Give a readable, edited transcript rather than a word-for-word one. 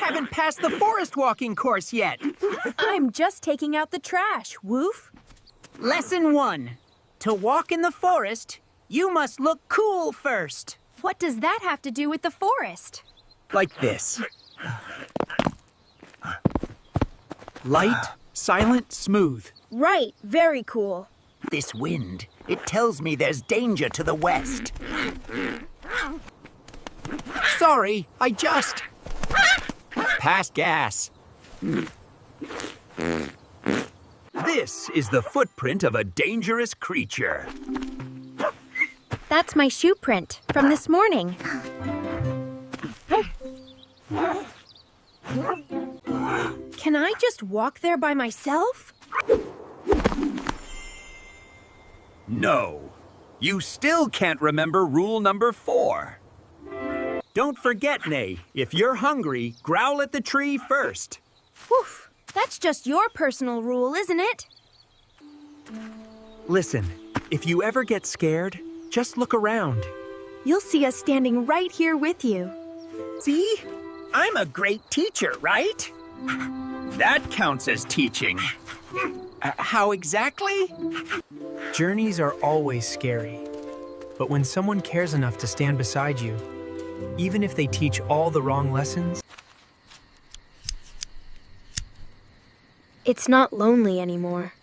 haven't passed the forest walking course yet. I'm just taking out the trash, Woof. Lesson 1. To walk in the forest, you must look cool first. What does that have to do with the forest? Like this. Light, silent, smooth. Right, very cool. This wind, it tells me there's danger to the west. Sorry, I just... passed gas. This is the footprint of a dangerous creature. That's my shoe print from this morning. Can I just walk there by myself? No. You still can't remember rule number 4. Don't forget, Nay, if you're hungry, growl at the tree first. Woof, that's just your personal rule, isn't it? Listen, if you ever get scared, just look around. You'll see us standing right here with you. See? I'm a great teacher, right? That counts as teaching. How exactly? Journeys are always scary. But when someone cares enough to stand beside you, even if they teach all the wrong lessons, it's not lonely anymore.